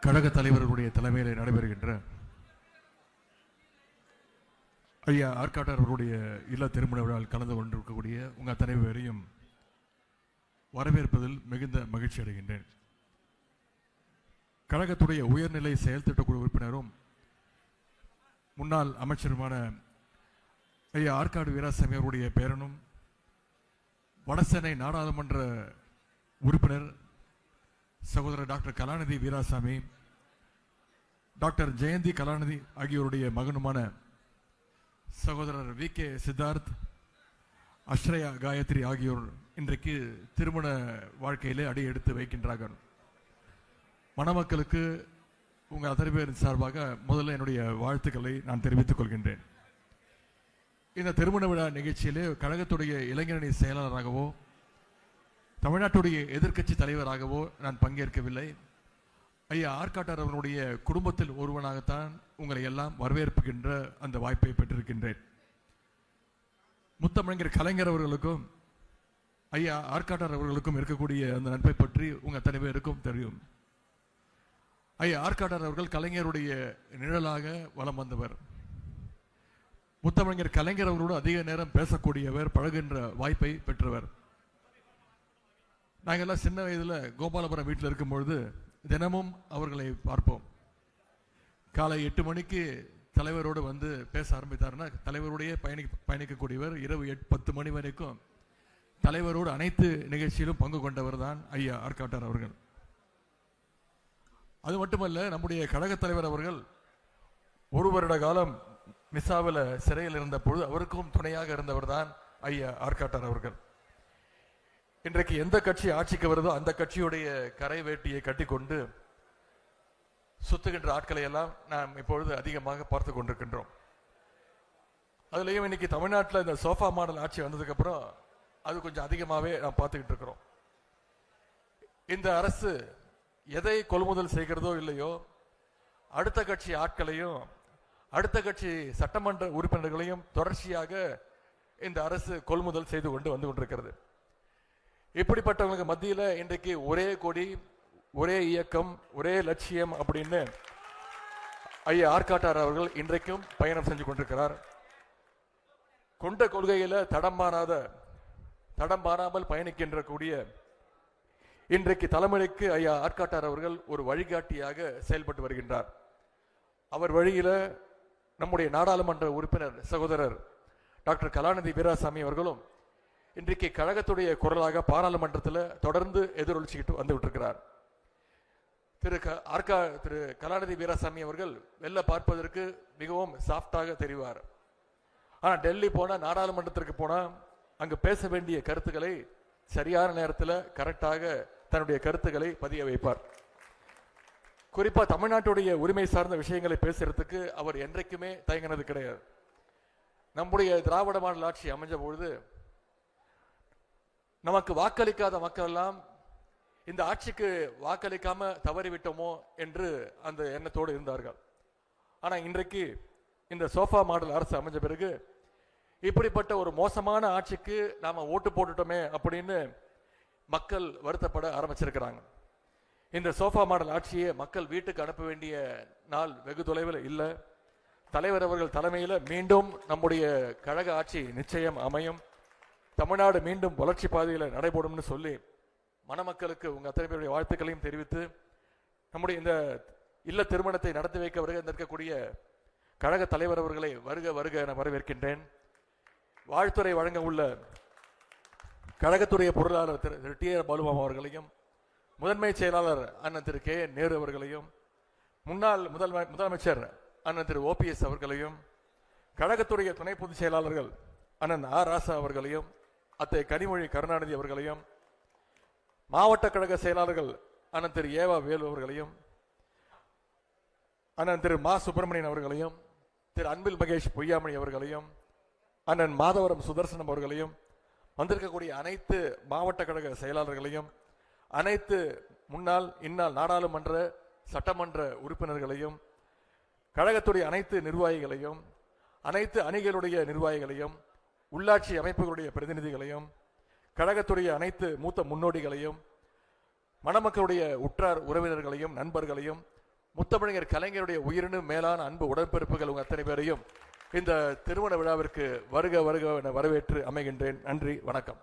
கழக தலைவர்களுடைய தலைமையில் நடைபெறுகின்ற ஐயா ஆற்காட்டார் அவர்களுடைய இல்ல திருமண விழாவில் கலந்து கொண்டிருக்கக்கூடிய உங்கள் அத்தனை பேரையும் வரவேற்பதில் மிகுந்த மகிழ்ச்சி அடைகின்றேன். கழகத்துடைய உயர்நிலை செயல் திட்டக்குழு உறுப்பினரும் முன்னாள் அமைச்சருமான ஐயா ஆற்காடு வீராசாமி அவருடைய பேரனும் வடசென்னை நாடாளுமன்ற உறுப்பினர் சகோதரர் டாக்டர் கலாநிதி வீராசாமி, டாக்டர் ஜெயந்தி கலாநிதி ஆகியோருடைய மகனுமான சகோதரர் VK சித்தார்த், அஸ்ரயா காயத்ரி ஆகியோர் இன்றைக்கு திருமண வாழ்க்கையிலே அடி எடுத்து வைக்கின்றார்கள். மணமக்களுக்கு உங்கள் அத்தனை பேரின் சார்பாக முதல்ல என்னுடைய வாழ்த்துக்களை நான் தெரிவித்துக் கொள்கின்றேன். இந்த திருமண விழா நிகழ்ச்சியிலே கழகத்துடைய இளைஞரணி செயலாளராகவோ தமிழ்நாட்டுடைய எதிர்க்கட்சி தலைவராகவோ நான் பங்கேற்கவில்லை. ஐயா ஆற்காட்டார் அவர்களுடைய குடும்பத்தில் ஒருவனாகத்தான் உங்களை எல்லாம் வரவேற்புகின்ற அந்த வாய்ப்பை பெற்றிருக்கின்றேன். முத்தமிழர் கலைஞர் அவர்களுக்கும் ஐயா ஆற்காட்டார் அவர்களுக்கும் இருக்கக்கூடிய அந்த நட்பை பற்றி உங்கள் அத்தனை பேருக்கும் தெரியும். ஐயா ஆற்காட்டார் அவர்கள் கலைஞருடைய நிழலாக வலம் வந்தவர். முத்தமிழர் கலைஞர் அவர்களோடு அதிக நேரம் பேசக்கூடியவர், பழகுகின்ற வாய்ப்பை பெற்றவர். நாங்கள்லாம் சின்ன வயதில் கோபாலபுரம் வீட்டில் இருக்கும்பொழுது தினமும் அவர்களை பார்ப்போம். காலை 8 மணிக்கு தலைவரோடு வந்து பேச ஆரம்பித்தார்னா தலைவருடைய பயணிக்கக்கூடியவர் இரவு 10 மணி வரைக்கும் தலைவரோடு அனைத்து நிகழ்ச்சியிலும் பங்கு கொண்டவர் தான் ஐயா ஆற்காட்டார் அவர்கள். அது மட்டுமல்ல, நம்முடைய கழகத் தலைவர் அவர்கள் 1 வருட காலம் மிசாவில் சிறையில் இருந்த பொழுது அவருக்கும் துணையாக இருந்தவர் தான் ஐயா ஆற்காட்டார் அவர்கள். இன்றைக்கு எந்த கட்சி ஆட்சிக்கு வருதோ அந்த கட்சியுடைய கரை வேட்டியை கட்டிக்கொண்டு சுத்துகின்ற ஆட்களை எல்லாம் நாம் இப்பொழுது அதிகமாக பார்த்து கொண்டிருக்கின்றோம். அதுலேயும் இன்னைக்கு தமிழ்நாட்டில் இந்த சோஃபா மாடல் ஆட்சி வந்ததுக்கு அப்புறம் அது கொஞ்சம் அதிகமாகவே நாம் பார்த்துக்கிட்டு இருக்கிறோம். இந்த அரசு எதை கொள்முதல் செய்கிறதோ இல்லையோ அடுத்த கட்சி ஆட்களையும் அடுத்த கட்சி சட்டமன்ற உறுப்பினர்களையும் தொடர்ச்சியாக இந்த அரசு கொள்முதல் செய்து வந்து கொண்டிருக்கிறது. இப்படிப்பட்டவங்களுக்கு மத்தியில் இன்றைக்கு ஒரே கொடி, ஒரே இயக்கம், ஒரே லட்சியம் அப்படின்னு ஐயா ஆற்காட்டார் அவர்கள் இன்றைக்கும் பயணம் செஞ்சு கொண்டிருக்கிறார். கொண்ட கொள்கையில தடம் மாறாமல் பயணிக்கின்ற கூடிய இன்றைக்கு தலைமுறைக்கு ஐயா ஆற்காட்டார் அவர்கள் ஒரு வழிகாட்டியாக செயல்பட்டு வருகின்றார். அவர் வழியில நம்முடைய நாடாளுமன்ற உறுப்பினர் சகோதரர் டாக்டர் கலாநிதி வீராசாமி அவர்களும் இன்றைக்கு கழகத்துடைய குரலாக பாராளுமன்றத்தில் தொடர்ந்து எதிரொலிச்சுக்கிட்டு வந்துவிட்டு இருக்கிறார். திரு கலாநிதி வீராசாமி அவர்கள் வெளில பார்ப்பதற்கு மிகவும் சாஃப்டாக தெரிவார். ஆனால் டெல்லி போனால், நாடாளுமன்றத்திற்கு போனால் அங்கு பேச வேண்டிய கருத்துக்களை சரியான நேரத்தில் கரெக்டாக தன்னுடைய கருத்துக்களை பதிய வைப்பார். குறிப்பாக தமிழ்நாட்டுடைய உரிமை சார்ந்த விஷயங்களை பேசுறதுக்கு அவர் என்றைக்குமே தயங்கினது கிடையாது. நம்முடைய திராவிட மாடல் ஆட்சி அமைஞ்ச பொழுது நமக்கு வாக்களிக்காத மக்கள் எல்லாம் இந்த ஆட்சிக்கு வாக்களிக்காம தவறிவிட்டோமோ என்று அந்த எண்ணத்தோடு இருந்தார்கள். ஆனா இன்றைக்கு இந்த சோஃபா மாடல் அரசு அமைஞ்ச பிறகு இப்படிப்பட்ட ஒரு மோசமான ஆட்சிக்கு நாம ஓட்டு போட்டுட்டோமே அப்படின்னு மக்கள் வருத்தப்பட ஆரம்பிச்சிருக்கிறாங்க. இந்த சோஃபா மாடல் ஆட்சியை மக்கள் வீட்டுக்கு அனுப்ப வேண்டிய நாள் வெகு தொலைவில் இல்லை. தலைவர் அவர்கள் தலைமையில் மீண்டும் நம்முடைய கழக ஆட்சி நிச்சயம் அமையும். தமிழ்நாடு மீண்டும் வளர்ச்சி பாதையில் நடைபெறும்னு சொல்லி மணமக்களுக்கு உங்கள் அத்தனை பேருடைய வாழ்த்துக்களையும் தெரிவித்து நம்முடைய இந்த இல்ல திருமணத்தை நடத்தி வைக்க வருகை இருக்கக்கூடிய கழக தலைவர் அவர்களை வருக வருக என வரவேற்கின்றேன். வாழ்த்துறை வழங்க உள்ள கழகத்துடைய பொருளாளர் திரு TR பாலுமாமா அவர்களையும், முதன்மை செயலாளர் அண்ணன் திரு K நேரு அவர்களையும், முன்னாள் முதலமைச்சர் அண்ணன் திரு OPS அவர்களையும், கழகத்துடைய துணை பொதுச் செயலாளர்கள் அண்ணன் R ராசா அவர்களையும், அத்தை கனிமொழி கருணாநிதி அவர்களையும், மாவட்ட கழக செயலாளர்கள் அண்ணன் திரு ஏவா வேலு அவர்களையும், அண்ணன் திரு மா சுப்பிரமணியன் அவர்களையும், திரு அன்பில் மகேஷ் பொய்யாமணி அவர்களையும், அண்ணன் மாதவரம் சுதர்சனம் அவர்களையும், வந்திருக்கக்கூடிய அனைத்து மாவட்ட கழக செயலாளர்களையும், அனைத்து முன்னாள் இந்நாள் நாடாளுமன்ற சட்டமன்ற உறுப்பினர்களையும், கழகத்துடைய அனைத்து நிர்வாகிகளையும், அனைத்து அணிகளுடைய நிர்வாகிகளையும், உள்ளாட்சி அமைப்புகளுடைய பிரதிநிதிகளையும், கழகத்துடைய அனைத்து மூத்த முன்னோடிகளையும், மணமக்களுடைய உற்றார் உறவினர்களையும் நண்பர்களையும் முத்தமிழர் கலைஞருடைய உயிரினு மேலான அன்பு உடன்பிறப்புகள் உங்க அத்தனை பேரையும் இந்த திருமண விழாவிற்கு வருக வருக என வரவேற்று அமைகின்றேன். நன்றி, வணக்கம்.